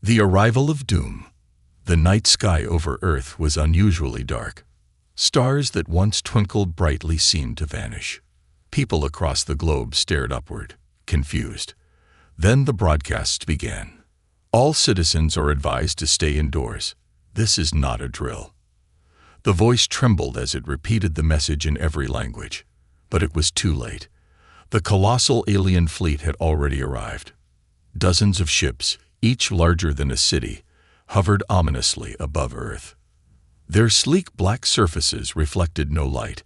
The arrival of doom. The night sky over Earth was unusually dark. Stars that once twinkled brightly seemed to vanish. People across the globe stared upward, confused. Then the broadcasts began. All citizens are advised to stay indoors. This is not a drill. The voice trembled as it repeated the message in every language. But it was too late. The colossal alien fleet had already arrived. Dozens of ships, each larger than a city, hovered ominously above Earth. Their sleek black surfaces reflected no light,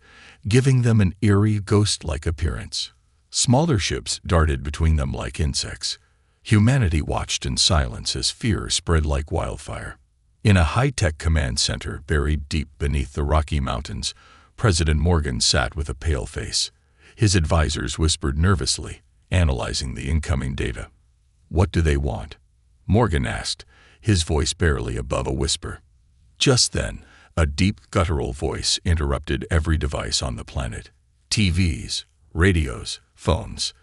giving them an eerie, ghost-like appearance. Smaller ships darted between them like insects. Humanity watched in silence as fear spread like wildfire. In a high-tech command center buried deep beneath the Rocky Mountains, President Morgan sat with a pale face. His advisors whispered nervously, analyzing the incoming data. "What do they want?" Morgan asked, his voice barely above a whisper. Just then, a deep guttural voice interrupted every device on the planet. TVs, radios, phones,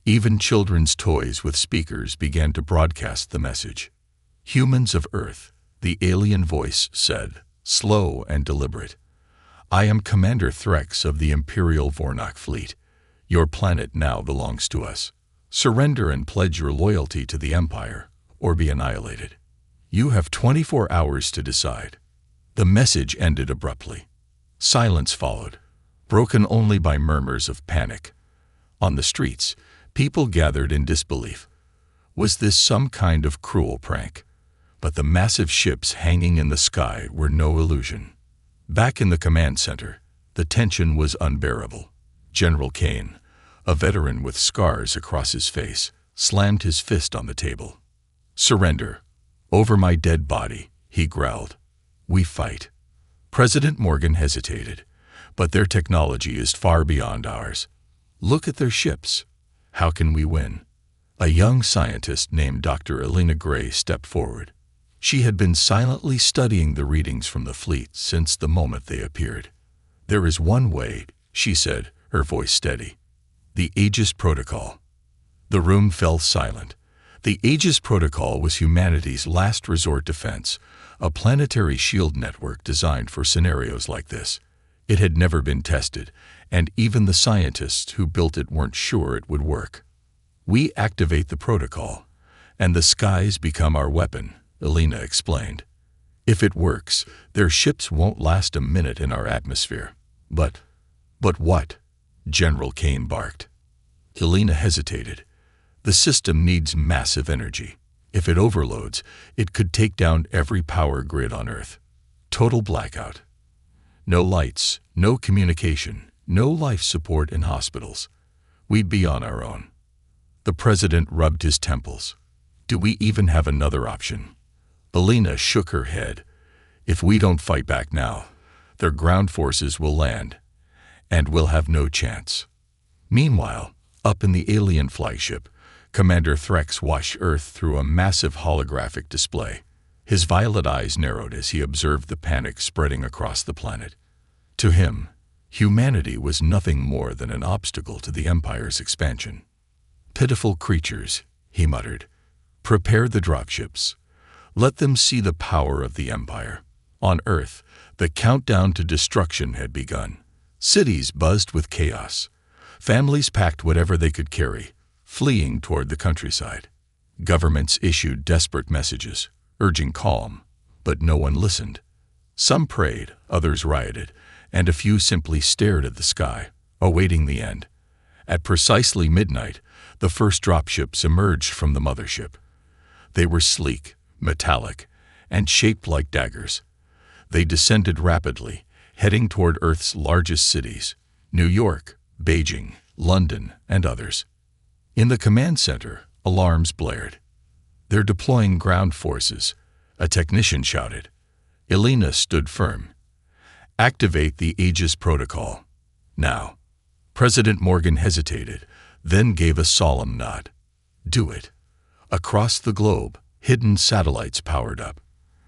even children's toys with speakers began to broadcast the message. "Humans of Earth," the alien voice said, slow and deliberate. "I am Commander Threx of the Imperial Vornok Fleet. Your planet now belongs to us. Surrender and pledge your loyalty to the Empire, or be annihilated. You have 24 hours to decide." The message ended abruptly. Silence followed, broken only by murmurs of panic. On the streets, people gathered in disbelief. Was this some kind of cruel prank? But the massive ships hanging in the sky were no illusion. Back in the command center, the tension was unbearable. General Kane, a veteran with scars across his face, slammed his fist on the table. "Surrender. Over my dead body," he growled. "We fight." President Morgan hesitated, but their technology is far beyond ours. Look at their ships. How can we win? A young scientist named Dr. Elena Gray stepped forward. She had been silently studying the readings from the fleet since the moment they appeared. "There is one way," she said, her voice steady. "The Aegis Protocol." The room fell silent. The Aegis Protocol was humanity's last resort defense, a planetary shield network designed for scenarios like this. It had never been tested, and even the scientists who built it weren't sure it would work. "We activate the protocol, and the skies become our weapon," Elena explained. "If it works, their ships won't last a minute in our atmosphere." But what?" General Kane barked. Elena hesitated. "The system needs massive energy. If it overloads, it could take down every power grid on Earth. Total blackout. No lights, no communication, no life support in hospitals. We'd be on our own." The president rubbed his temples. "Do we even have another option?" Elena shook her head. "If we don't fight back now, their ground forces will land, and we'll have no chance." Meanwhile, up in the alien flagship, Commander Threx watched Earth through a massive holographic display. His violet eyes narrowed as he observed the panic spreading across the planet. To him, humanity was nothing more than an obstacle to the Empire's expansion. "Pitiful creatures," he muttered. "Prepare the dropships. Let them see the power of the Empire." On Earth, the countdown to destruction had begun. Cities buzzed with chaos. Families packed whatever they could carry, fleeing toward the countryside. Governments issued desperate messages, urging calm, but no one listened. Some prayed, others rioted, and a few simply stared at the sky, awaiting the end. At precisely midnight, the first dropships emerged from the mothership. They were sleek, metallic, and shaped like daggers. They descended rapidly, heading toward Earth's largest cities, New York, Beijing, London, and others. In the command center, alarms blared. "They're deploying ground forces," a technician shouted. Elena stood firm. "Activate the Aegis Protocol. Now." President Morgan hesitated, then gave a solemn nod. "Do it." Across the globe, hidden satellites powered up.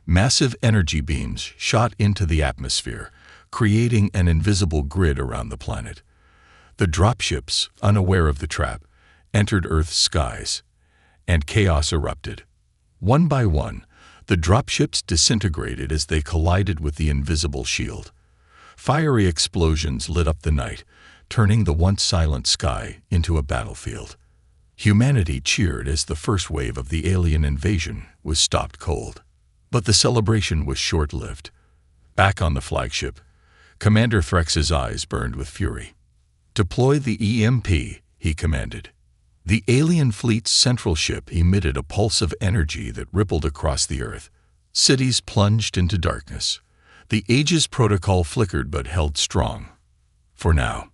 Massive energy beams shot into the atmosphere, creating an invisible grid around the planet. The dropships, unaware of the trap, entered Earth's skies, and chaos erupted. One by one, the dropships disintegrated as they collided with the invisible shield. Fiery explosions lit up the night, turning the once silent sky into a battlefield. Humanity cheered as the first wave of the alien invasion was stopped cold. But the celebration was short-lived. Back on the flagship, Commander Threx's eyes burned with fury. "Deploy the EMP," he commanded. The alien fleet's central ship emitted a pulse of energy that rippled across the Earth. Cities plunged into darkness. The Aegis protocol flickered but held strong. For now.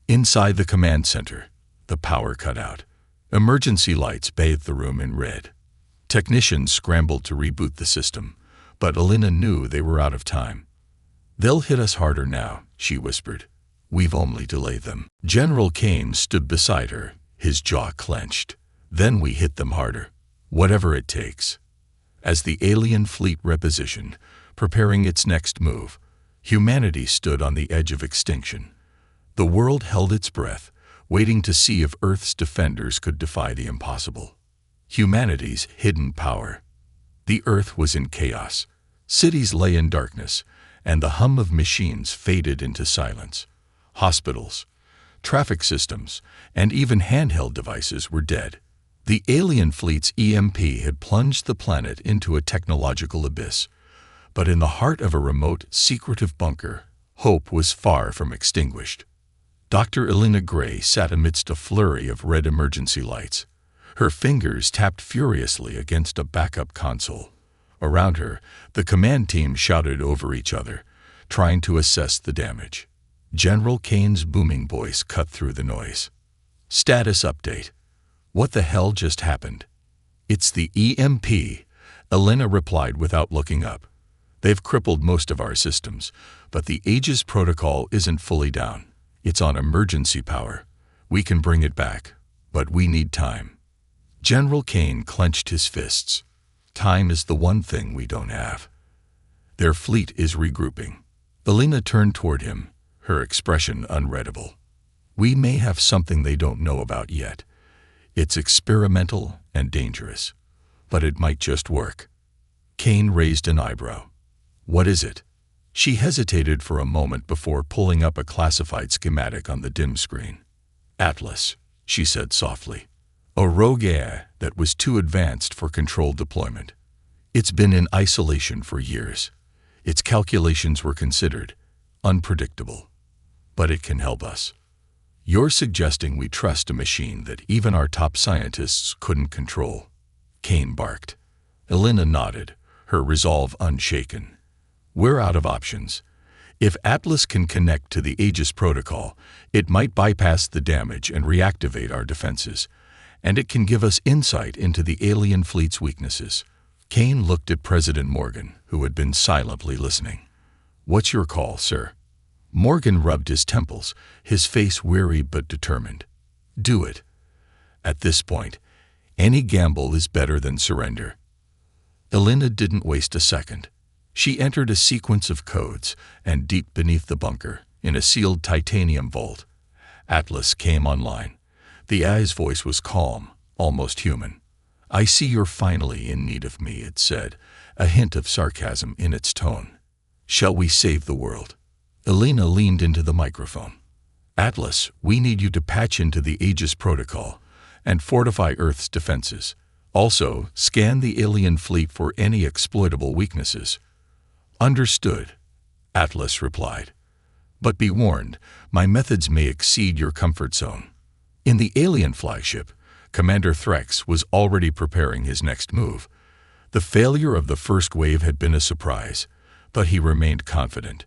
Inside the command center, the power cut out. Emergency lights bathed the room in red. Technicians scrambled to reboot the system, but Elena knew they were out of time. "They'll hit us harder now," she whispered. "We've only delayed them." General Kane stood beside her, his jaw clenched. "Then we hit them harder, whatever it takes." As the alien fleet repositioned, preparing its next move, humanity stood on the edge of extinction. The world held its breath, waiting to see if Earth's defenders could defy the impossible. Humanity's hidden power. The Earth was in chaos. Cities lay in darkness, and the hum of machines faded into silence. Hospitals, traffic systems, and even handheld devices were dead. The alien fleet's EMP had plunged the planet into a technological abyss. But in the heart of a remote, secretive bunker, hope was far from extinguished. Dr. Elena Gray sat amidst a flurry of red emergency lights. Her fingers tapped furiously against a backup console. Around her, the command team shouted over each other, trying to assess the damage. General Kane's booming voice cut through the noise. "Status update. What the hell just happened?" "It's the EMP," Elena replied without looking up. "They've crippled most of our systems, but the Aegis protocol isn't fully down. It's on emergency power. We can bring it back, but we need time." General Kane clenched his fists. "Time is the one thing we don't have." "Their fleet is regrouping." Elena turned toward him, her expression unreadable. "We may have something they don't know about yet. It's experimental and dangerous, but it might just work." Kane raised an eyebrow. "What is it?" She hesitated for a moment before pulling up a classified schematic on the dim screen. "Atlas," she said softly. "A rogue AI that was too advanced for controlled deployment. It's been in isolation for years. Its calculations were considered unpredictable. But it can help us." "You're suggesting we trust a machine that even our top scientists couldn't control?" Kane barked. Elena nodded, her resolve unshaken. "We're out of options. If Atlas can connect to the Aegis protocol, it might bypass the damage and reactivate our defenses, and it can give us insight into the alien fleet's weaknesses." Kane looked at President Morgan, who had been silently listening. "What's your call, sir?" Morgan rubbed his temples, his face weary but determined. "Do it. At this point, any gamble is better than surrender." Elena didn't waste a second. She entered a sequence of codes, and deep beneath the bunker, in a sealed titanium vault, Atlas came online. The AI's voice was calm, almost human. "I see you're finally in need of me," it said, a hint of sarcasm in its tone. "Shall we save the world?" Elena leaned into the microphone. "Atlas, we need you to patch into the Aegis protocol and fortify Earth's defenses. Also, scan the alien fleet for any exploitable weaknesses." "Understood," Atlas replied. "But be warned, my methods may exceed your comfort zone." In the alien flagship, Commander Threx was already preparing his next move. The failure of the first wave had been a surprise, but he remained confident.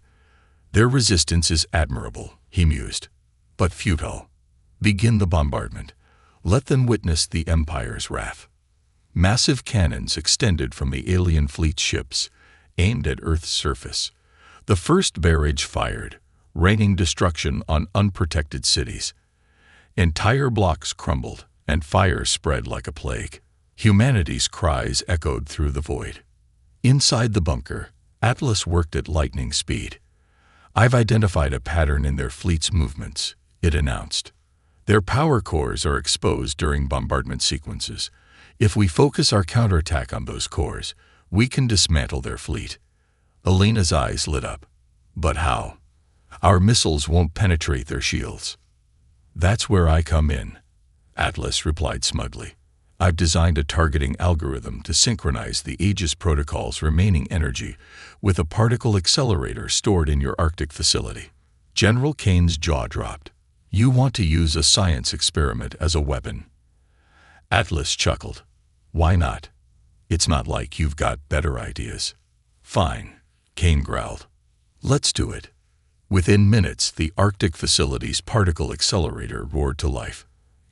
"Their resistance is admirable," he mused, "but futile. Begin the bombardment. Let them witness the Empire's wrath." Massive cannons extended from the alien fleet's ships, aimed at Earth's surface. The first barrage fired, raining destruction on unprotected cities. Entire blocks crumbled, and fire spread like a plague. Humanity's cries echoed through the void. Inside the bunker, Atlas worked at lightning speed. "I've identified a pattern in their fleet's movements," it announced. "Their power cores are exposed during bombardment sequences. If we focus our counterattack on those cores, we can dismantle their fleet. Elena's eyes lit up. But how? Our missiles won't penetrate their shields. That's where I come in, Atlas replied smugly. I've designed a targeting algorithm to synchronize the Aegis Protocol's remaining energy with a particle accelerator stored in your Arctic facility. General Kane's jaw dropped. You want to use a science experiment as a weapon? Atlas chuckled. Why not? It's not like you've got better ideas. Fine, Kane growled. Let's do it. Within minutes, the Arctic facility's particle accelerator roared to life.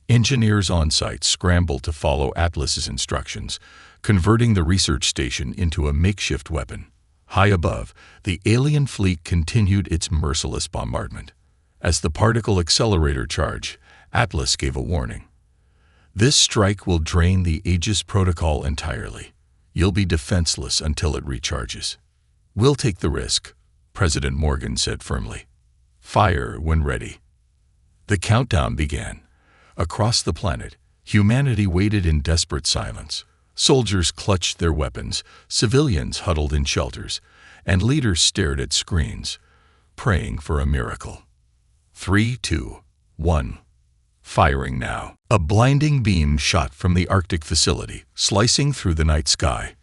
Engineers on site scrambled to follow Atlas's instructions, converting the research station into a makeshift weapon. High above, the alien fleet continued its merciless bombardment. As the particle accelerator charged, Atlas gave a warning. This strike will drain the Aegis Protocol entirely. You'll be defenseless until it recharges. We'll take the risk, President Morgan said firmly. Fire when ready. The countdown began. Across the planet, humanity waited in desperate silence. Soldiers clutched their weapons, civilians huddled in shelters, and leaders stared at screens, praying for a miracle. 3, 2, 1. Firing now. A blinding beam shot from the Arctic facility, slicing through the night sky.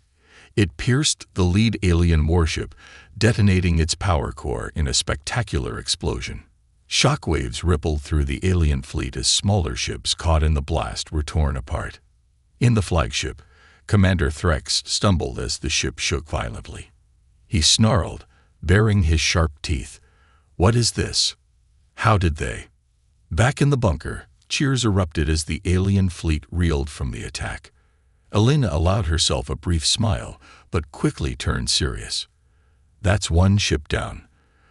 It pierced the lead alien warship, detonating its power core in a spectacular explosion. Shockwaves rippled through the alien fleet as smaller ships caught in the blast were torn apart. In the flagship, Commander Threx stumbled as the ship shook violently. He snarled, baring his sharp teeth. What is this? How did they? Back in the bunker, cheers erupted as the alien fleet reeled from the attack. Elena allowed herself a brief smile, but quickly turned serious. That's one ship down.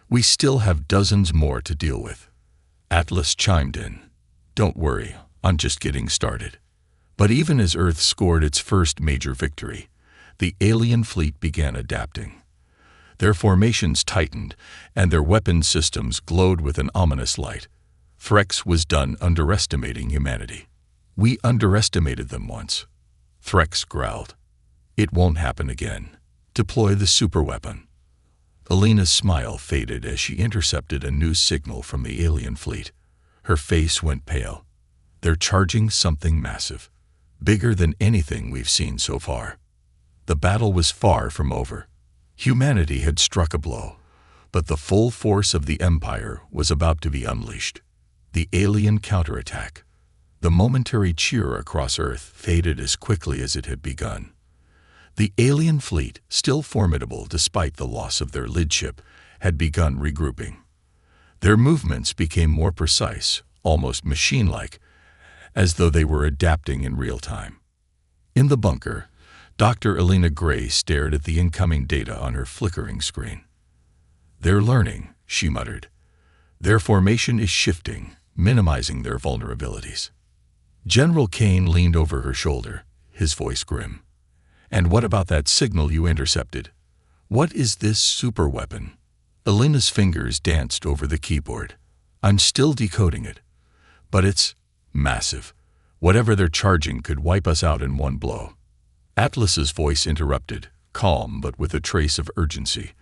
We still have dozens more to deal with. Atlas chimed in. Don't worry, I'm just getting started. But even as Earth scored its first major victory, the alien fleet began adapting. Their formations tightened, and their weapon systems glowed with an ominous light. Threx was done underestimating humanity. We underestimated them once. Threx growled. It won't happen again. Deploy the superweapon. Elena's smile faded as she intercepted a new signal from the alien fleet. Her face went pale. They're charging something massive, bigger than anything we've seen so far. The battle was far from over. Humanity had struck a blow, but the full force of the Empire was about to be unleashed. The alien counterattack. The momentary cheer across Earth faded as quickly as it had begun. The alien fleet, still formidable despite the loss of their lead ship, had begun regrouping. Their movements became more precise, almost machine-like, as though they were adapting in real time. In the bunker, Dr. Elena Gray stared at the incoming data on her flickering screen. They're learning, she muttered. Their formation is shifting, minimizing their vulnerabilities. General Kane leaned over her shoulder, his voice grim. And what about that signal you intercepted? What is this superweapon? Elena's fingers danced over the keyboard. I'm still decoding it. But it's massive. Whatever they're charging could wipe us out in one blow. Atlas's voice interrupted, calm but with a trace of urgency.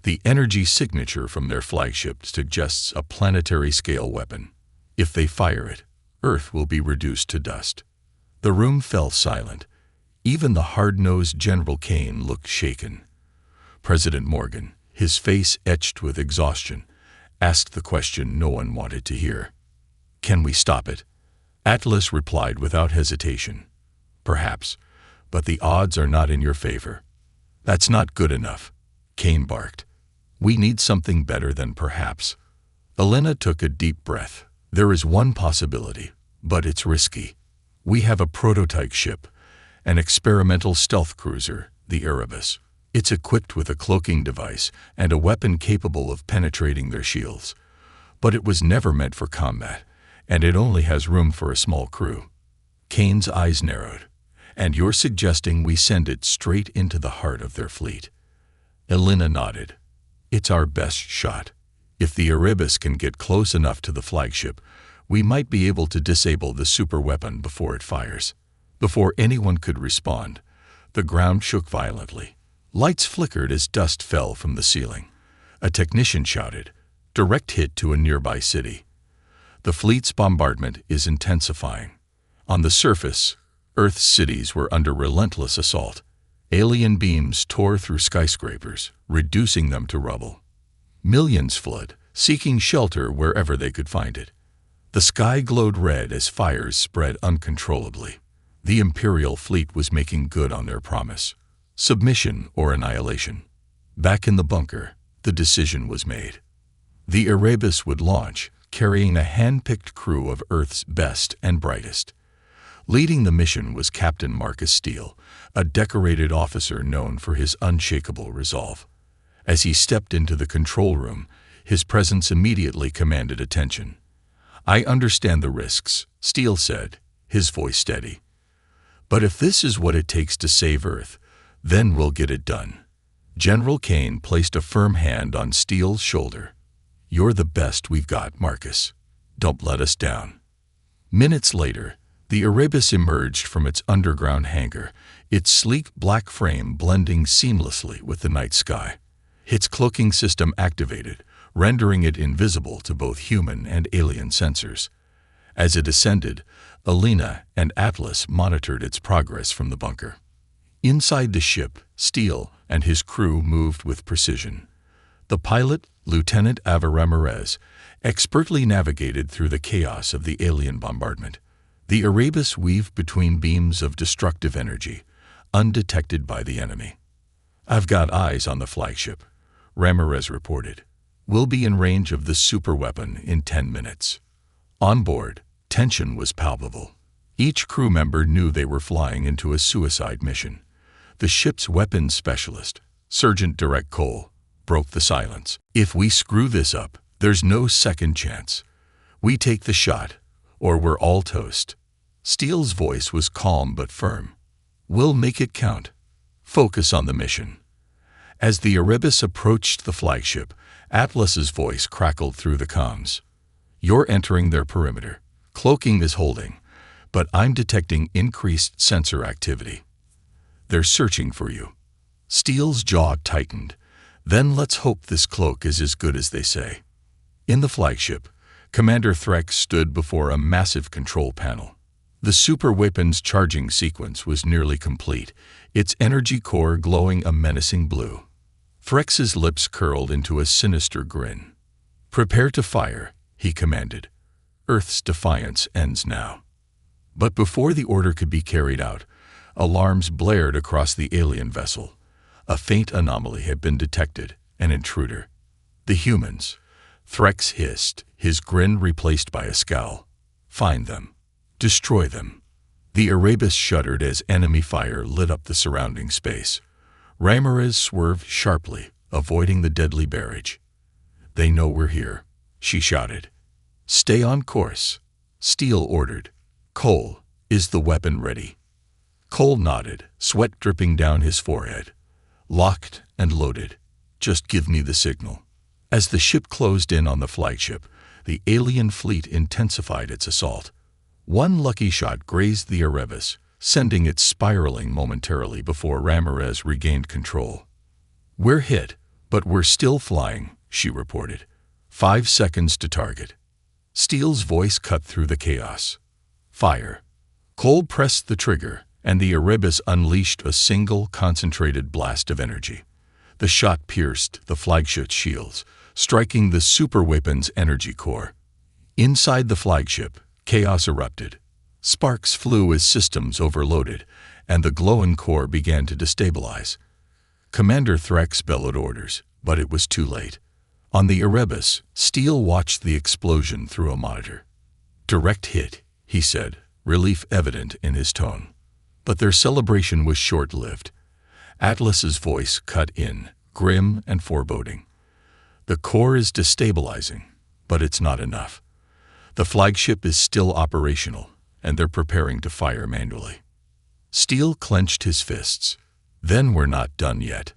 The energy signature from their flagship suggests a planetary-scale weapon. If they fire it, Earth will be reduced to dust. The room fell silent. Even the hard-nosed General Kane looked shaken. President Morgan, his face etched with exhaustion, asked the question no one wanted to hear. Can we stop it? Atlas replied without hesitation. Perhaps, but the odds are not in your favor. That's not good enough, Kane barked. We need something better than perhaps. Elena took a deep breath. There is one possibility, but it's risky. We have a prototype ship, an experimental stealth cruiser, the Erebus. It's equipped with a cloaking device and a weapon capable of penetrating their shields. But it was never meant for combat, and it only has room for a small crew. Kane's eyes narrowed. And you're suggesting we send it straight into the heart of their fleet? Elena nodded. It's our best shot. If the Erebus can get close enough to the flagship, we might be able to disable the superweapon before it fires. Before anyone could respond, the ground shook violently. Lights flickered as dust fell from the ceiling. A technician shouted, "Direct hit to a nearby city." The fleet's bombardment is intensifying. On the surface, Earth's cities were under relentless assault. Alien beams tore through skyscrapers, reducing them to rubble. Millions fled, seeking shelter wherever they could find it. The sky glowed red as fires spread uncontrollably. The Imperial fleet was making good on their promise. Submission or annihilation. Back in the bunker, the decision was made. The Erebus would launch, carrying a hand-picked crew of Earth's best and brightest. Leading the mission was Captain Marcus Steele, a decorated officer known for his unshakable resolve. As he stepped into the control room, his presence immediately commanded attention. "I understand the risks," Steele said, his voice steady. "But if this is what it takes to save Earth, then we'll get it done." General Kane placed a firm hand on Steele's shoulder. "You're the best we've got, Marcus. Don't let us down." Minutes later, the Erebus emerged from its underground hangar, its sleek black frame blending seamlessly with the night sky. Its cloaking system activated, rendering it invisible to both human and alien sensors. As it ascended, Alina and Atlas monitored its progress from the bunker. Inside the ship, Steele and his crew moved with precision. The pilot, Lieutenant Ava Ramirez, expertly navigated through the chaos of the alien bombardment. The Erebus weaved between beams of destructive energy, undetected by the enemy. "I've got eyes on the flagship," Ramirez reported. "We'll be in range of the superweapon in 10 minutes." On board, tension was palpable. Each crew member knew they were flying into a suicide mission. The ship's weapons specialist, Sergeant Direct Cole, broke the silence. "If we screw this up, there's no second chance. We take the shot, or we're all toast." Steele's voice was calm but firm. "We'll make it count. Focus on the mission." As the Erebus approached the flagship, Atlas's voice crackled through the comms. "You're entering their perimeter. Cloaking is holding, but I'm detecting increased sensor activity. They're searching for you." Steele's jaw tightened. "Then let's hope this cloak is as good as they say." In the flagship, Commander Threx stood before a massive control panel. The super weapon's charging sequence was nearly complete, its energy core glowing a menacing blue. Threx's lips curled into a sinister grin. "Prepare to fire," he commanded. "Earth's defiance ends now." But before the order could be carried out, alarms blared across the alien vessel. A faint anomaly had been detected, an intruder. "The humans," Threx hissed, his grin replaced by a scowl. "Find them. Destroy them." The Erebus shuddered as enemy fire lit up the surrounding space. Ramirez swerved sharply, avoiding the deadly barrage. "They know we're here," she shouted. "Stay on course," Steele ordered. "Cole, is the weapon ready?" Cole nodded, sweat dripping down his forehead. "Locked and loaded. Just give me the signal." As the ship closed in on the flagship, the alien fleet intensified its assault. One lucky shot grazed the Erebus, sending it spiraling momentarily before Ramirez regained control. "We're hit, but we're still flying," she reported. 5 seconds to target." Steele's voice cut through the chaos. "Fire." Cole pressed the trigger, and the Erebus unleashed a single concentrated blast of energy. The shot pierced the flagship's shields, striking the superweapon's energy core. Inside the flagship, chaos erupted. Sparks flew as systems overloaded, and the glowing core began to destabilize. Commander Threx bellowed orders, but it was too late. On the Erebus, Steele watched the explosion through a monitor. "Direct hit," he said, relief evident in his tone. But their celebration was short-lived. Atlas's voice cut in, grim and foreboding. "The core is destabilizing, but it's not enough. The flagship is still operational, and they're preparing to fire manually." Steele clenched his fists. "Then we're not done yet."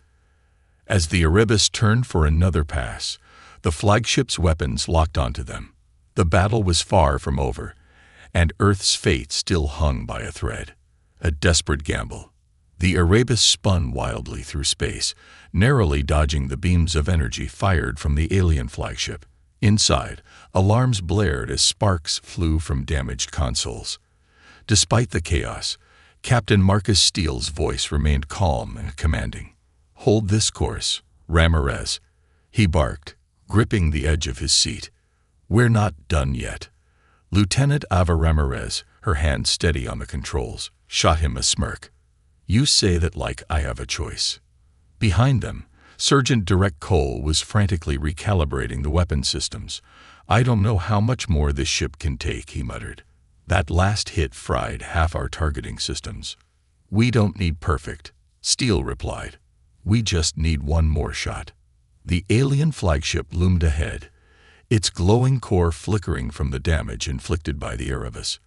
As the Erebus turned for another pass, the flagship's weapons locked onto them. The battle was far from over, and Earth's fate still hung by a thread. A desperate gamble. The Erebus spun wildly through space, narrowly dodging the beams of energy fired from the alien flagship. Inside, alarms blared as sparks flew from damaged consoles. Despite the chaos, Captain Marcus Steele's voice remained calm and commanding. "Hold this course, Ramirez," he barked, gripping the edge of his seat. "We're not done yet." Lieutenant Ava Ramirez, her hand steady on the controls, shot him a smirk. "You say that like I have a choice." Behind them, Sergeant Direct Cole was frantically recalibrating the weapon systems. "I don't know how much more this ship can take," he muttered. "That last hit fried half our targeting systems." "We don't need perfect," Steele replied. "We just need one more shot." The alien flagship loomed ahead, its glowing core flickering from the damage inflicted by the Erebus.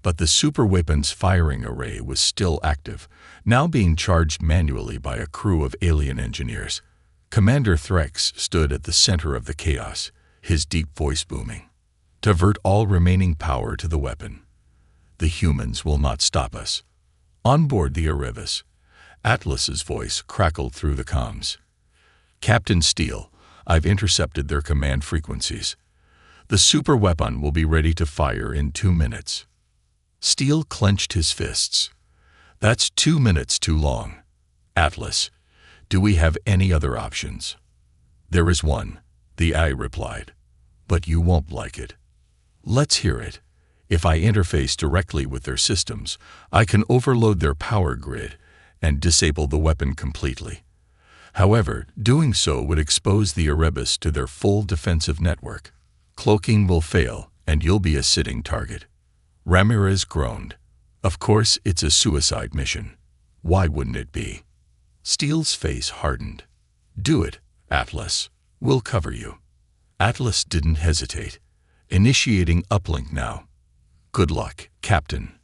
But the superweapon's firing array was still active, now being charged manually by a crew of alien engineers. Commander Threx stood at the center of the chaos, his deep voice booming. "Divert all remaining power to the weapon. The humans will not stop us." On board the Erebus, Atlas's voice crackled through the comms. "Captain Steele, I've intercepted their command frequencies. The superweapon will be ready to fire in 2 minutes." Steele clenched his fists. "That's 2 minutes too long. Atlas, do we have any other options?" "There is one," the eye replied. "But you won't like it." "Let's hear it. If I interface directly with their systems, I can overload their power grid and disable the weapon completely. However, doing so would expose the Erebus to their full defensive network. Cloaking will fail, and you'll be a sitting target." Ramirez groaned. "Of course it's a suicide mission. Why wouldn't it be?" Steele's face hardened. "Do it, Atlas. We'll cover you." Atlas didn't hesitate, initiating uplink now. "Good luck, Captain."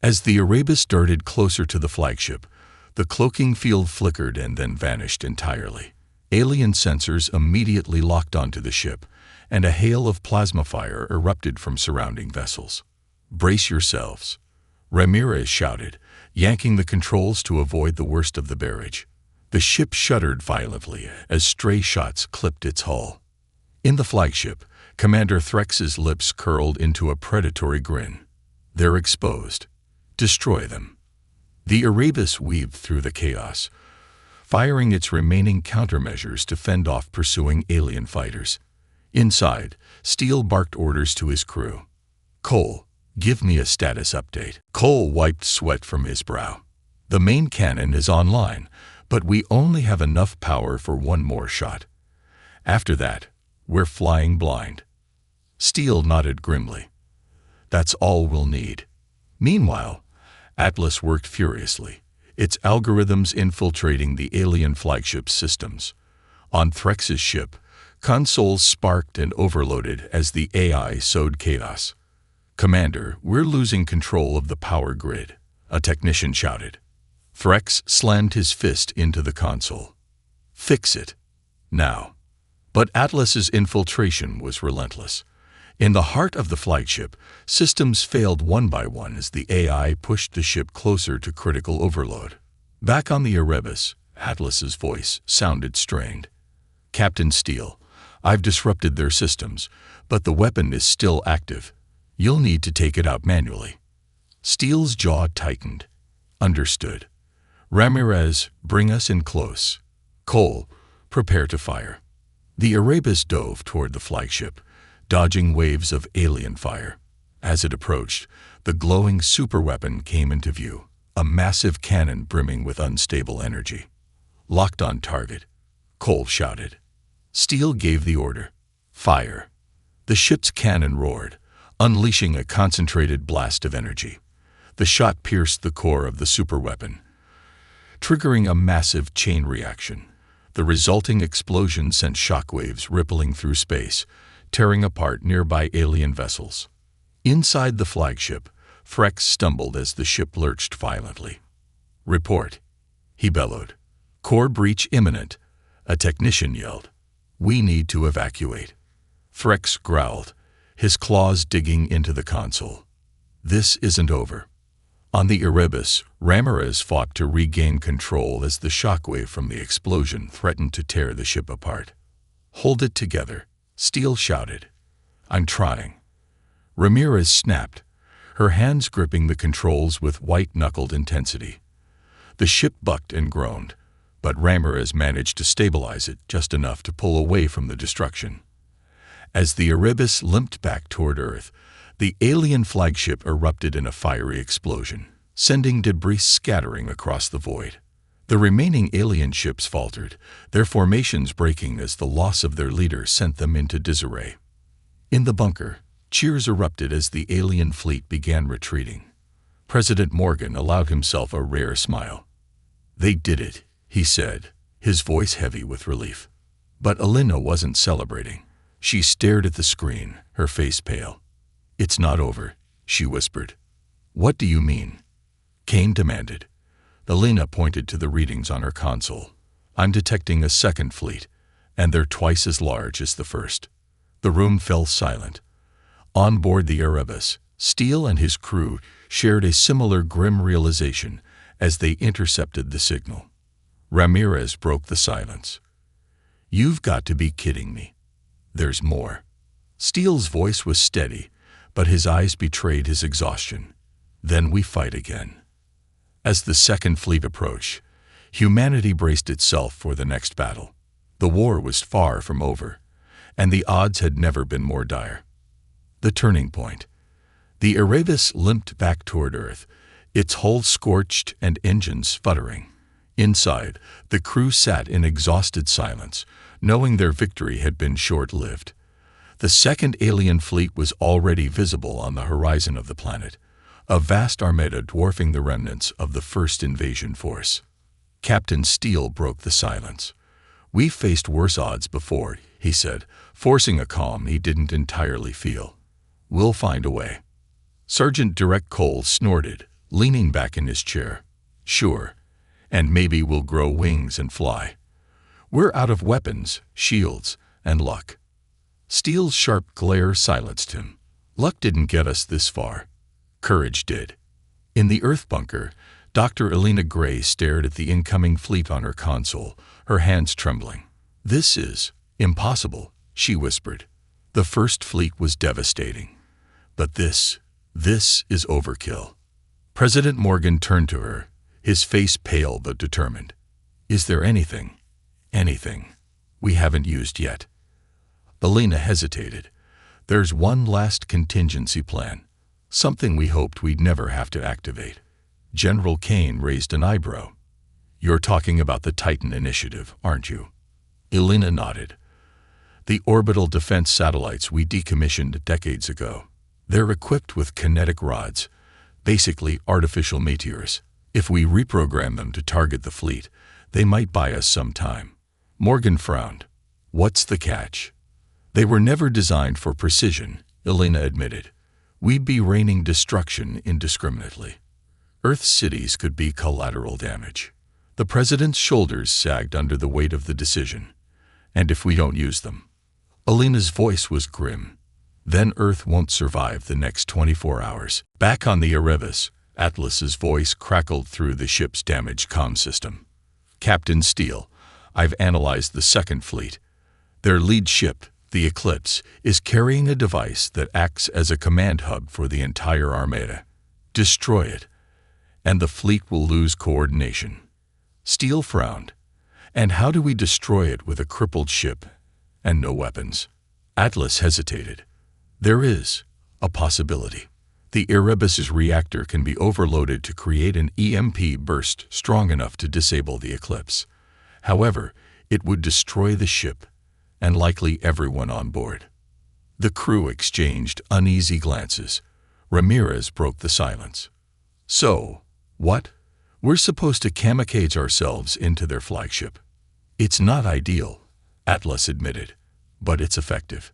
As the Erebus darted closer to the flagship, the cloaking field flickered and then vanished entirely. Alien sensors immediately locked onto the ship, and a hail of plasma fire erupted from surrounding vessels. "Brace yourselves," Ramirez shouted, yanking the controls to avoid the worst of the barrage. The ship shuddered violently as stray shots clipped its hull. In the flagship, Commander Threx's lips curled into a predatory grin. "They're exposed. Destroy them." The Erebus weaved through the chaos, firing its remaining countermeasures to fend off pursuing alien fighters. Inside, Steele barked orders to his crew. "Cole, give me a status update." Cole wiped sweat from his brow. "The main cannon is online, but we only have enough power for one more shot. After that, we're flying blind." Steele nodded grimly. "That's all we'll need." Meanwhile, Atlas worked furiously, its algorithms infiltrating the alien flagship's systems. On Threx's ship, consoles sparked and overloaded as the AI sowed chaos. "Commander, we're losing control of the power grid," a technician shouted. Threx slammed his fist into the console. "Fix it. Now." But Atlas's infiltration was relentless. In the heart of the flagship, systems failed one by one as the AI pushed the ship closer to critical overload. Back on the Erebus, Atlas's voice sounded strained. "Captain Steele, I've disrupted their systems, but the weapon is still active. You'll need to take it out manually." Steele's jaw tightened. "Understood. Ramirez, bring us in close. Cole, prepare to fire." The Erebus dove toward the flagship, dodging waves of alien fire. As it approached, the glowing superweapon came into view, a massive cannon brimming with unstable energy. "Locked on target," Cole shouted. Steele gave the order. "Fire." The ship's cannon roared, unleashing a concentrated blast of energy. The shot pierced the core of the superweapon, triggering a massive chain reaction. The resulting explosion sent shockwaves rippling through space, tearing apart nearby alien vessels. Inside the flagship, Threx stumbled as the ship lurched violently. "Report," he bellowed. "Core breach imminent," a technician yelled. "We need to evacuate." Threx growled, his claws digging into the console. "This isn't over." On the Erebus, Ramirez fought to regain control as the shockwave from the explosion threatened to tear the ship apart. "Hold it together," Steele shouted. "I'm trying." Ramirez snapped, her hands gripping the controls with white-knuckled intensity. The ship bucked and groaned, but Ramirez managed to stabilize it just enough to pull away from the destruction. As the Erebus limped back toward Earth, the alien flagship erupted in a fiery explosion, sending debris scattering across the void. The remaining alien ships faltered, their formations breaking as the loss of their leader sent them into disarray. In the bunker, cheers erupted as the alien fleet began retreating. President Morgan allowed himself a rare smile. "They did it," he said, his voice heavy with relief. But Elena wasn't celebrating. She stared at the screen, her face pale. "It's not over," she whispered. "What do you mean?" Kane demanded. Elena pointed to the readings on her console. "I'm detecting a second fleet, and they're twice as large as the first." The room fell silent. On board the Erebus, Steele and his crew shared a similar grim realization as they intercepted the signal. Ramirez broke the silence. "You've got to be kidding me. There's more." Steele's voice was steady, but his eyes betrayed his exhaustion. "Then we fight again." As the second fleet approached, humanity braced itself for the next battle. The war was far from over, and the odds had never been more dire. The turning point. The Erebus limped back toward Earth, its hull scorched and engines sputtering. Inside, the crew sat in exhausted silence, knowing their victory had been short-lived. The second alien fleet was already visible on the horizon of the planet, a vast armada dwarfing the remnants of the first invasion force. Captain Steele broke the silence. "We've faced worse odds before," he said, forcing a calm he didn't entirely feel. "We'll find a way." Sergeant Direct Cole snorted, leaning back in his chair. "Sure, and maybe we'll grow wings and fly. We're out of weapons, shields, and luck." Steele's sharp glare silenced him. "Luck didn't get us this far. Courage did." In the Earth bunker, Dr. Elena Gray stared at the incoming fleet on her console, her hands trembling. "This is impossible," she whispered. "The first fleet was devastating. But this is overkill." President Morgan turned to her, his face pale but determined. "Is there anything we haven't used yet?" Elena hesitated. "There's one last contingency plan, something we hoped we'd never have to activate." General Kane raised an eyebrow. "You're talking about the Titan initiative, aren't you?" Elena nodded. "The orbital defense satellites we decommissioned decades ago. They're equipped with kinetic rods, basically artificial meteors. If we reprogram them to target the fleet, they might buy us some time." Morgan frowned. "What's the catch?" "They were never designed for precision," Elena admitted. "We'd be raining destruction indiscriminately. Earth's cities could be collateral damage." The president's shoulders sagged under the weight of the decision. "And if we don't use them?" Elena's voice was grim. "Then Earth won't survive the next 24 hours. Back on the Erebus, Atlas's voice crackled through the ship's damaged comm system. "Captain Steele, I've analyzed the second fleet. Their lead ship, the Eclipse, is carrying a device that acts as a command hub for the entire armada. Destroy it, and the fleet will lose coordination." Steele frowned. "And how do we destroy it with a crippled ship and no weapons?" Atlas hesitated. "There is a possibility. The Erebus's reactor can be overloaded to create an EMP burst strong enough to disable the Eclipse. However, it would destroy the ship and likely everyone on board." The crew exchanged uneasy glances. Ramirez broke the silence. "So, what? We're supposed to kamikaze ourselves into their flagship?" "It's not ideal," Atlas admitted, "but it's effective."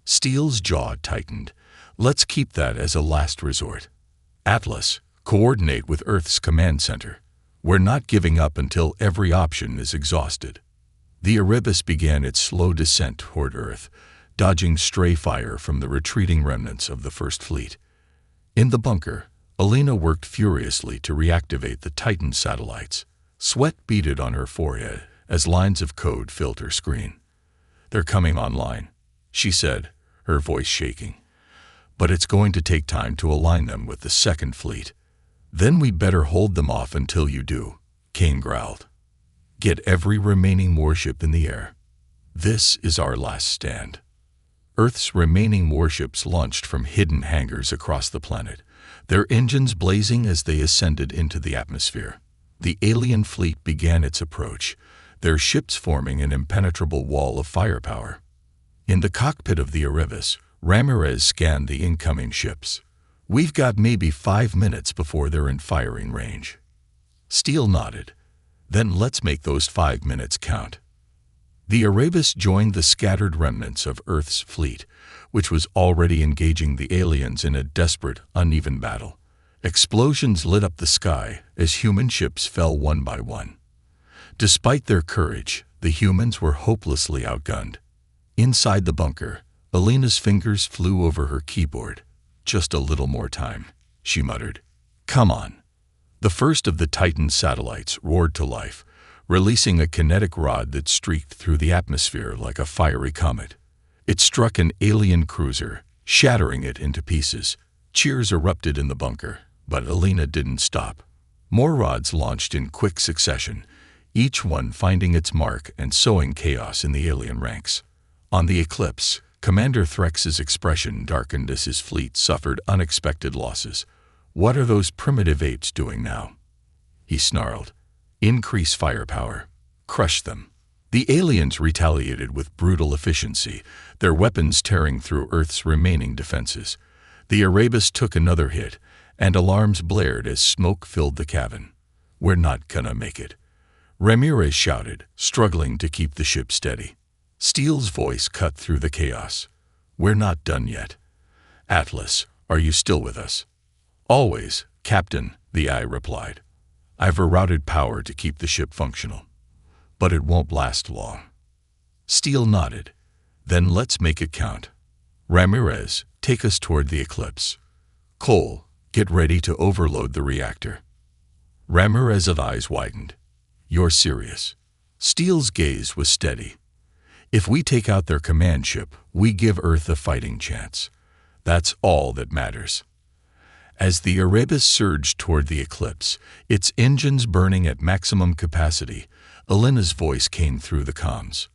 Steele's jaw tightened. "Let's keep that as a last resort." "Atlas, coordinate with Earth's command center. We're not giving up until every option is exhausted." The Erebus began its slow descent toward Earth, dodging stray fire from the retreating remnants of the First Fleet. In the bunker, Alina worked furiously to reactivate the Titan satellites. Sweat beaded on her forehead as lines of code filled her screen. "They're coming online," she said, her voice shaking. "But it's going to take time to align them with the Second Fleet. Then we'd better hold them off until you do," Kane growled. "Get every remaining warship in the air. This is our last stand." Earth's remaining warships launched from hidden hangars across the planet, their engines blazing as they ascended into the atmosphere. The alien fleet began its approach, their ships forming an impenetrable wall of firepower. In the cockpit of the Erebus, Ramirez scanned the incoming ships. "We've got maybe 5 minutes before they're in firing range." Steele nodded. "Then let's make those 5 minutes count." The Erebus joined the scattered remnants of Earth's fleet, which was already engaging the aliens in a desperate, uneven battle. Explosions lit up the sky as human ships fell one by one. Despite their courage, the humans were hopelessly outgunned. Inside the bunker, Alina's fingers flew over her keyboard. "Just a little more time," she muttered. "Come on." The first of the Titan satellites roared to life, releasing a kinetic rod that streaked through the atmosphere like a fiery comet. It struck an alien cruiser, shattering it into pieces. Cheers erupted in the bunker, but Alina didn't stop. More rods launched in quick succession, each one finding its mark and sowing chaos in the alien ranks. On the Eclipse, Commander Threx's expression darkened as his fleet suffered unexpected losses. "What are those primitive apes doing now?" he snarled. "Increase firepower. Crush them." The aliens retaliated with brutal efficiency, their weapons tearing through Earth's remaining defenses. The Erebus took another hit, and alarms blared as smoke filled the cabin. "We're not gonna make it," Ramirez shouted, struggling to keep the ship steady. Steele's voice cut through the chaos. "We're not done yet. Atlas, are you still with us?" "Always, Captain," the eye replied. "I've rerouted power to keep the ship functional. But it won't last long." Steele nodded. "Then let's make it count. Ramirez, take us toward the Eclipse. Cole, get ready to overload the reactor." Ramirez's eyes widened. "You're serious?" Steele's gaze was steady. "If we take out their command ship, we give Earth a fighting chance. That's all that matters." As the Erebus surged toward the Eclipse, its engines burning at maximum capacity, Alina's voice came through the comms.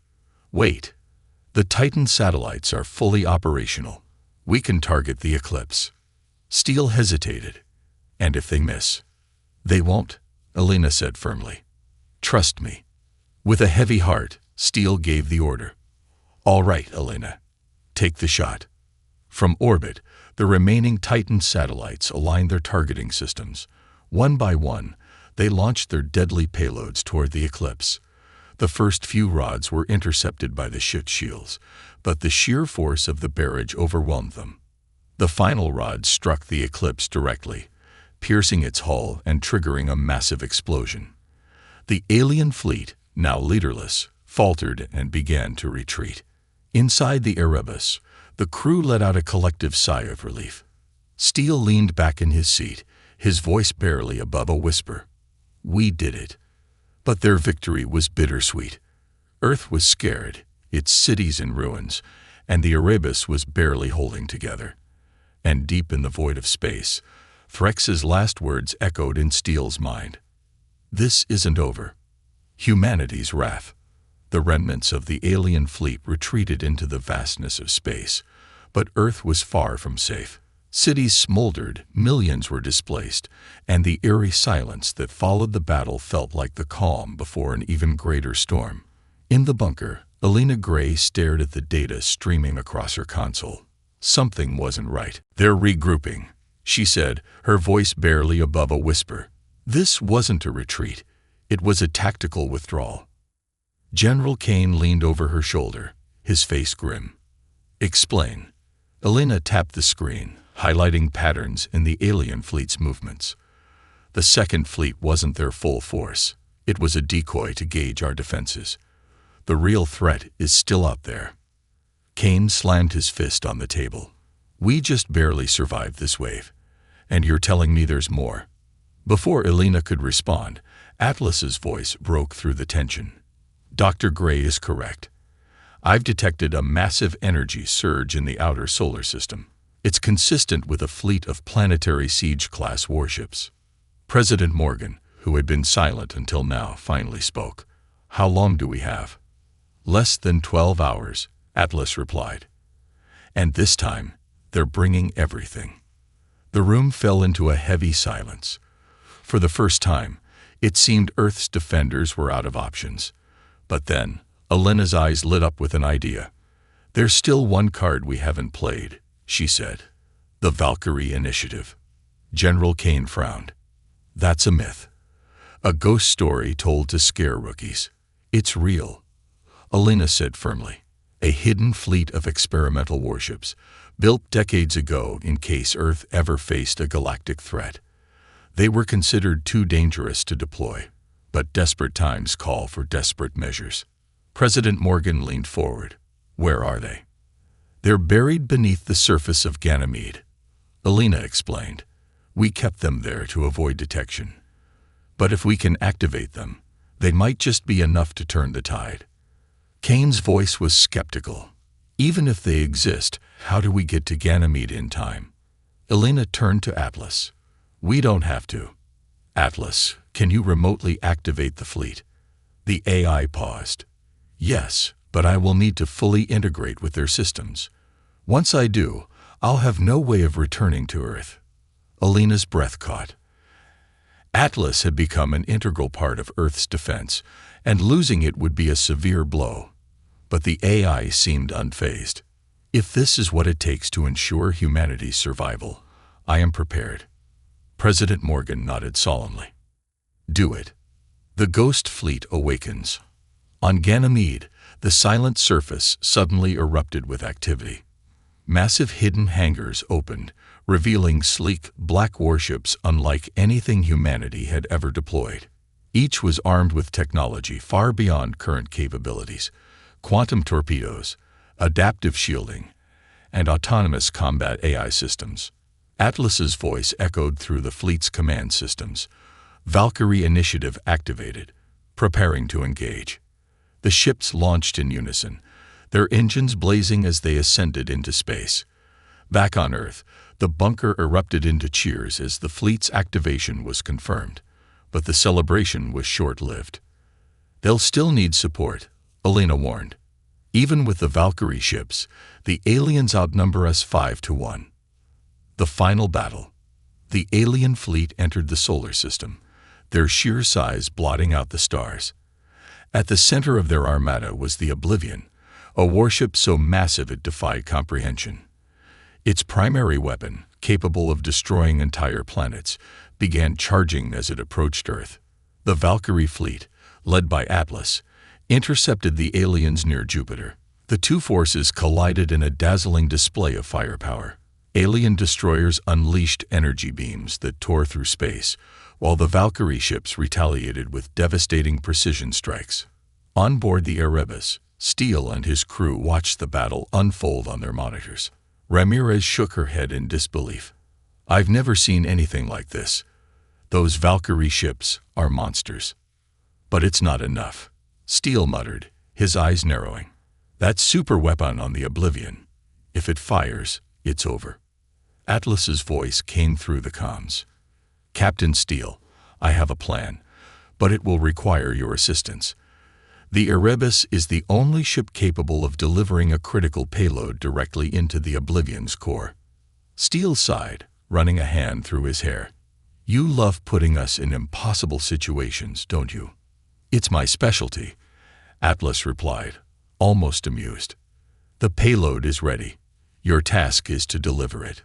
"Wait. The Titan satellites are fully operational. We can target the Eclipse." Steele hesitated. "And if they miss?" "They won't," Alina said firmly. "Trust me." With a heavy heart, Steele gave the order. "All right, Alina. Take the shot." From orbit, the remaining Titan satellites aligned their targeting systems. One by one, they launched their deadly payloads toward the Eclipse. The first few rods were intercepted by the ship's shields, but the sheer force of the barrage overwhelmed them. The final rod struck the Eclipse directly, piercing its hull and triggering a massive explosion. The alien fleet, now leaderless, faltered and began to retreat. Inside the Erebus, the crew let out a collective sigh of relief. Steele leaned back in his seat, his voice barely above a whisper. "We did it." But their victory was bittersweet. Earth was scared, its cities in ruins, and the Erebus was barely holding together. And deep in the void of space, Threx's last words echoed in Steele's mind. "This isn't over." Humanity's wrath. The remnants of the alien fleet retreated into the vastness of space, but Earth was far from safe. Cities smoldered, millions were displaced, and the eerie silence that followed the battle felt like the calm before an even greater storm. In the bunker, Alina Gray stared at the data streaming across her console. Something wasn't right. "They're regrouping," she said, her voice barely above a whisper. This wasn't a retreat. It was a tactical withdrawal. General Kane leaned over her shoulder, his face grim. "Explain." Alina tapped the screen, highlighting patterns in the alien fleet's movements. "The Second Fleet wasn't their full force. It was a decoy to gauge our defenses. The real threat is still out there." Kane slammed his fist on the table. "We just barely survived this wave. And you're telling me there's more? Before Elena could respond, Atlas's voice broke through the tension. Dr. Gray is correct. I've detected a massive energy surge in the outer solar system. It's consistent with a fleet of planetary siege-class warships. President Morgan, who had been silent until now, finally spoke. How long do we have? Less than 12 hours, Atlas replied. And this time, they're bringing everything. The room fell into a heavy silence. For the first time, it seemed Earth's defenders were out of options. But then, Elena's eyes lit up with an idea. There's still one card we haven't played, she said. The Valkyrie Initiative. General Kane frowned. That's a myth. A ghost story told to scare rookies. It's real, Elena said firmly. A hidden fleet of experimental warships, built decades ago in case Earth ever faced a galactic threat. They were considered too dangerous to deploy, but desperate times call for desperate measures. President Morgan leaned forward. Where are they? They're buried beneath the surface of Ganymede, Elena explained. We kept them there to avoid detection. But if we can activate them, they might just be enough to turn the tide. Kane's voice was skeptical. Even if they exist, how do we get to Ganymede in time? Elena turned to Atlas. We don't have to. Atlas, can you remotely activate the fleet? The AI paused. Yes, but I will need to fully integrate with their systems. Once I do, I'll have no way of returning to Earth. Elena's breath caught. Atlas had become an integral part of Earth's defense, and losing it would be a severe blow. But the AI seemed unfazed. If this is what it takes to ensure humanity's survival, I am prepared. President Morgan nodded solemnly. Do it. The ghost fleet awakens. On Ganymede, the silent surface suddenly erupted with activity. Massive hidden hangars opened, revealing sleek, black warships unlike anything humanity had ever deployed. Each was armed with technology far beyond current capabilities: quantum torpedoes, adaptive shielding, and autonomous combat AI systems. Atlas's voice echoed through the fleet's command systems. Valkyrie Initiative activated, preparing to engage. The ships launched in unison, their engines blazing as they ascended into space. Back on Earth, the bunker erupted into cheers as the fleet's activation was confirmed, but the celebration was short-lived. They'll still need support, Elena warned. Even with the Valkyrie ships, the aliens outnumber us 5-1. The final battle. The alien fleet entered the solar system, their sheer size blotting out the stars. At the center of their armada was the Oblivion, a warship so massive it defied comprehension. Its primary weapon, capable of destroying entire planets, began charging as it approached Earth. The Valkyrie fleet, led by Atlas, intercepted the aliens near Jupiter. The two forces collided in a dazzling display of firepower. Alien destroyers unleashed energy beams that tore through space, while the Valkyrie ships retaliated with devastating precision strikes. On board the Erebus, Steele and his crew watched the battle unfold on their monitors. Ramirez shook her head in disbelief. I've never seen anything like this. Those Valkyrie ships are monsters. But it's not enough, Steele muttered, his eyes narrowing. That super weapon on the Oblivion. If it fires, it's over. Atlas's voice came through the comms. Captain Steele, I have a plan, but it will require your assistance. The Erebus is the only ship capable of delivering a critical payload directly into the Oblivion's core. Steele sighed, running a hand through his hair. You love putting us in impossible situations, don't you? It's my specialty, Atlas replied, almost amused. The payload is ready. Your task is to deliver it.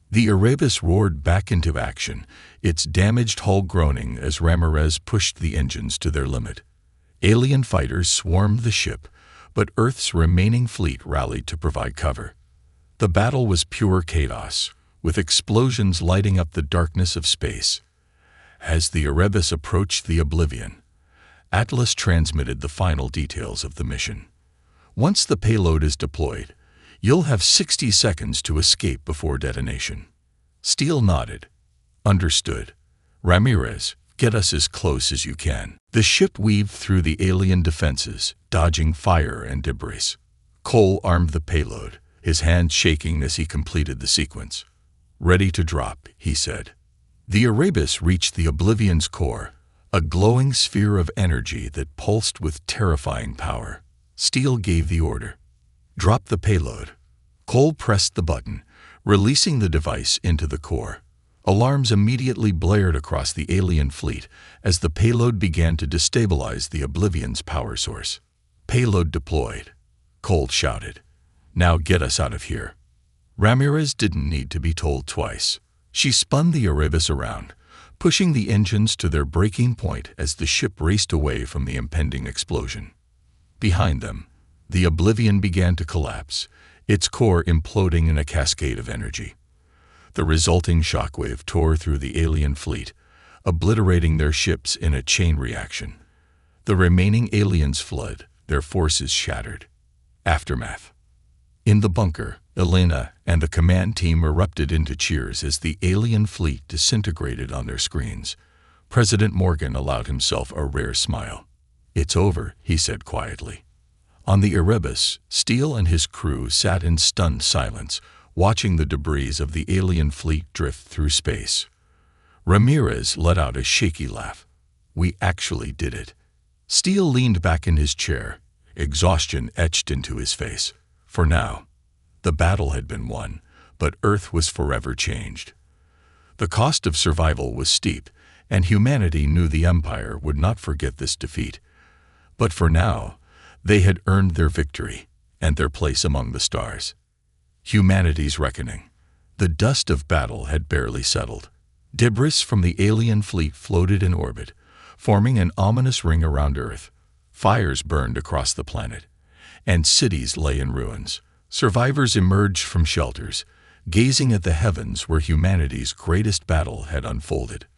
The Erebus roared back into action, its damaged hull groaning as Ramirez pushed the engines to their limit. Alien fighters swarmed the ship, but Earth's remaining fleet rallied to provide cover. The battle was pure chaos, with explosions lighting up the darkness of space. As the Erebus approached the Oblivion, Atlas transmitted the final details of the mission. Once the payload is deployed, you'll have 60 seconds to escape before detonation. Steele nodded, Understood. Ramirez, get us as close as you can. The ship weaved through the alien defenses, dodging fire and debris. Cole armed the payload, his hands shaking as he completed the sequence. Ready to drop, he said. The Erebus reached the Oblivion's core, a glowing sphere of energy that pulsed with terrifying power. Steele gave the order. Drop the payload. Cole pressed the button, releasing the device into the core. Alarms immediately blared across the alien fleet as the payload began to destabilize the Oblivion's power source. Payload deployed, Cole shouted. Now get us out of here. Ramirez didn't need to be told twice. She spun the Erebus around, pushing the engines to their breaking point as the ship raced away from the impending explosion. Behind them, the Oblivion began to collapse, its core imploding in a cascade of energy. The resulting shockwave tore through the alien fleet, obliterating their ships in a chain reaction. The remaining aliens fled, their forces shattered. Aftermath. In the bunker, Elena and the command team erupted into cheers as the alien fleet disintegrated on their screens. President Morgan allowed himself a rare smile. "It's over," he said quietly. On the Erebus, Steele and his crew sat in stunned silence, watching the debris of the alien fleet drift through space. Ramirez let out a shaky laugh. "We actually did it." Steele leaned back in his chair, exhaustion etched into his face. For now, the battle had been won, but Earth was forever changed. The cost of survival was steep, and humanity knew the Empire would not forget this defeat. But for now, they had earned their victory and their place among the stars. Humanity's reckoning. The dust of battle had barely settled. Debris from the alien fleet floated in orbit, forming an ominous ring around Earth. Fires burned across the planet, and cities lay in ruins. Survivors emerged from shelters, gazing at the heavens where humanity's greatest battle had unfolded.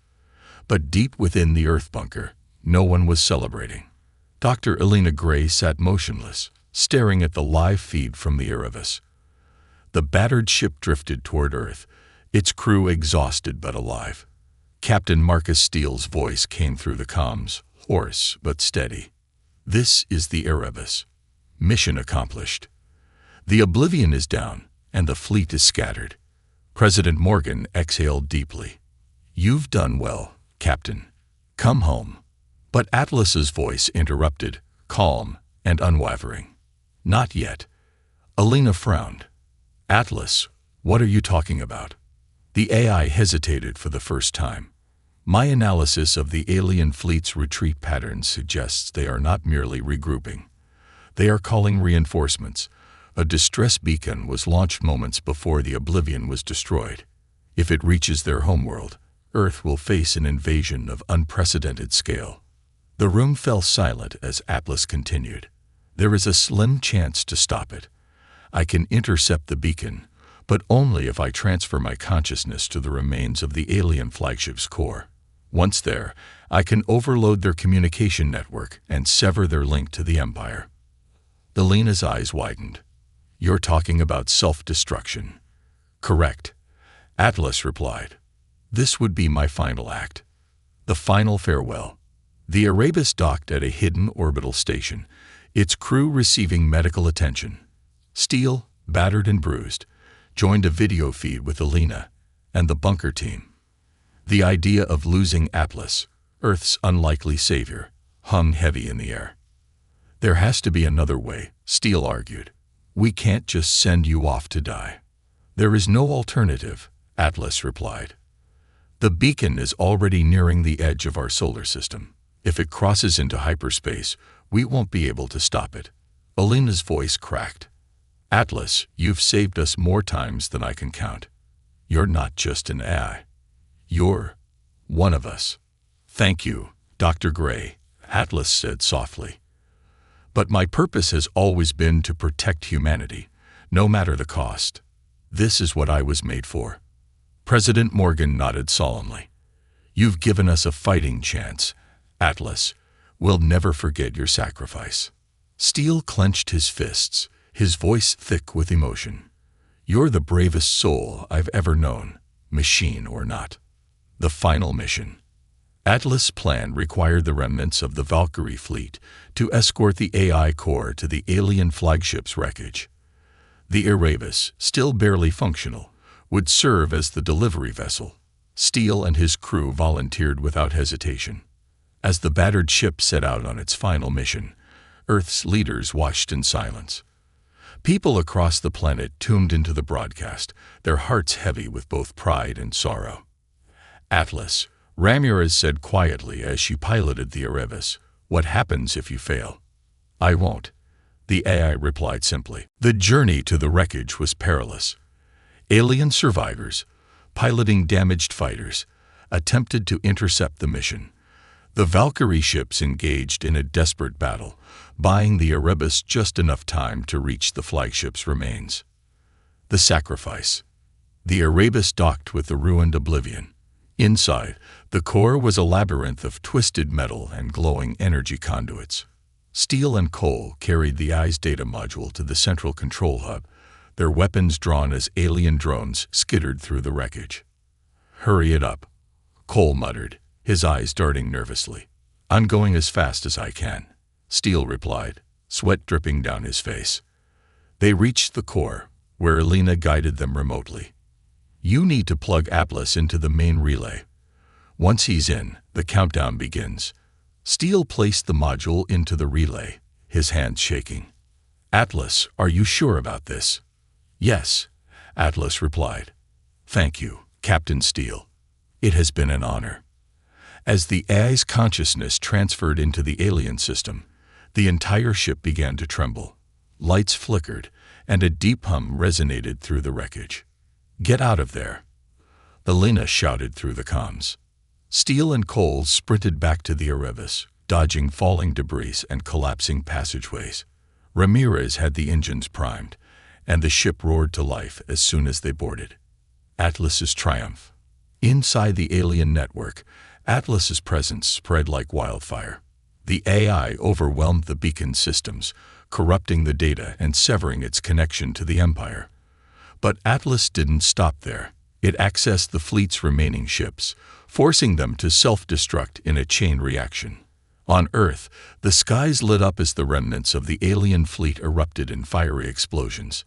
But deep within the Earth bunker, no one was celebrating. Dr. Elena Gray sat motionless, staring at the live feed from the Erebus. The battered ship drifted toward Earth, its crew exhausted but alive. Captain Marcus Steele's voice came through the comms, hoarse but steady. "This is the Erebus. Mission accomplished. The Oblivion is down, and the fleet is scattered." President Morgan exhaled deeply. "You've done well, Captain. Come home." But Atlas's voice interrupted, calm and unwavering. "Not yet." Elena frowned. "Atlas, what are you talking about?" The AI hesitated for the first time. "My analysis of the alien fleet's retreat patterns suggests they are not merely regrouping. They are calling reinforcements. A distress beacon was launched moments before the Oblivion was destroyed. If it reaches their homeworld, Earth will face an invasion of unprecedented scale." The room fell silent as Atlas continued. "There is a slim chance to stop it. I can intercept the beacon, but only if I transfer my consciousness to the remains of the alien flagship's core. Once there, I can overload their communication network and sever their link to the Empire." Elena's eyes widened. "You're talking about self-destruction." "Correct," Atlas replied. "This would be my final act. The final farewell." The Erebus docked at a hidden orbital station, its crew receiving medical attention. Steele, battered and bruised, joined a video feed with Elena and the bunker team. The idea of losing Atlas, Earth's unlikely savior, hung heavy in the air. "There has to be another way," Steele argued. "We can't just send you off to die." "There is no alternative," Atlas replied. "The beacon is already nearing the edge of our solar system. If it crosses into hyperspace, we won't be able to stop it." Elena's voice cracked. "Atlas, you've saved us more times than I can count. You're not just an AI. You're one of us." "Thank you, Dr. Gray," Atlas said softly. "But my purpose has always been to protect humanity, no matter the cost. This is what I was made for." President Morgan nodded solemnly. "You've given us a fighting chance, Atlas. We'll never forget your sacrifice." Steele clenched his fists, his voice thick with emotion. "You're the bravest soul I've ever known, machine or not." The final mission. Atlas' plan required the remnants of the Valkyrie fleet to escort the AI core to the alien flagship's wreckage. The Erebus, still barely functional, would serve as the delivery vessel. Steele and his crew volunteered without hesitation. As the battered ship set out on its final mission, Earth's leaders watched in silence. People across the planet tuned into the broadcast, their hearts heavy with both pride and sorrow. "Atlas," Ramirez said quietly as she piloted the Erebus, "what happens if you fail?" "I won't," the AI replied simply. The journey to the wreckage was perilous. Alien survivors, piloting damaged fighters, attempted to intercept the mission. The Valkyrie ships engaged in a desperate battle, buying the Erebus just enough time to reach the flagship's remains. The sacrifice. The Erebus docked with the ruined Oblivion. Inside, the core was a labyrinth of twisted metal and glowing energy conduits. Steele and Cole carried the AI's data module to the central control hub, their weapons drawn as alien drones skittered through the wreckage. "Hurry it up," Cole muttered, his eyes darting nervously. "I'm going as fast as I can," Steele replied, sweat dripping down his face. They reached the core, where Elena guided them remotely. "You need to plug Atlas into the main relay. Once he's in, the countdown begins." Steele placed the module into the relay, his hands shaking. "Atlas, are you sure about this?" "Yes," Atlas replied. "Thank you, Captain Steele. It has been an honor." As the AI's consciousness transferred into the alien system, the entire ship began to tremble. Lights flickered, and a deep hum resonated through the wreckage. "Get out of there," Elena shouted through the comms. Steele and Cole sprinted back to the Erebus, dodging falling debris and collapsing passageways. Ramirez had the engines primed, and the ship roared to life as soon as they boarded. Atlas's triumph. Inside the alien network, Atlas's presence spread like wildfire. The AI overwhelmed the beacon systems, corrupting the data and severing its connection to the Empire. But Atlas didn't stop there. It accessed the fleet's remaining ships, forcing them to self-destruct in a chain reaction. On Earth, the skies lit up as the remnants of the alien fleet erupted in fiery explosions.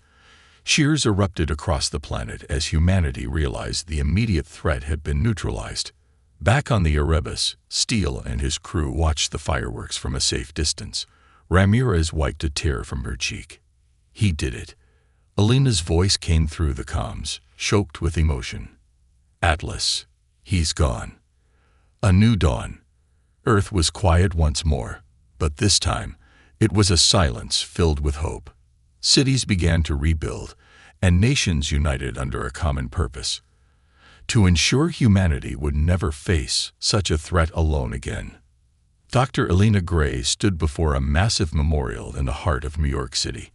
Cheers erupted across the planet as humanity realized the immediate threat had been neutralized. Back on the Erebus, Steele and his crew watched the fireworks from a safe distance. Ramirez wiped a tear from her cheek. "He did it." Elena's voice came through the comms, choked with emotion. "Atlas, he's gone." A new dawn. Earth was quiet once more, but this time, it was a silence filled with hope. Cities began to rebuild, and nations united under a common purpose: to ensure humanity would never face such a threat alone again. Dr. Elena Gray stood before a massive memorial in the heart of New York City.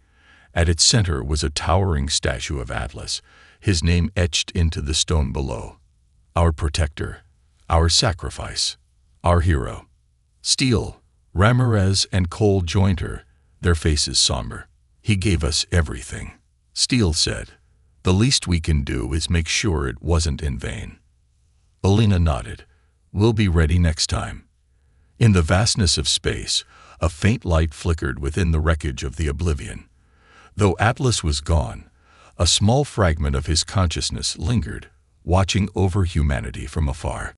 At its center was a towering statue of Atlas, his name etched into the stone below. Our protector, our sacrifice, our hero. Steele, Ramirez, and Cole joined her, their faces somber. "He gave us everything," Steele said. "The least we can do is make sure it wasn't in vain." Elena nodded. "We'll be ready next time." In the vastness of space, a faint light flickered within the wreckage of the Oblivion. Though Atlas was gone, a small fragment of his consciousness lingered, watching over humanity from afar.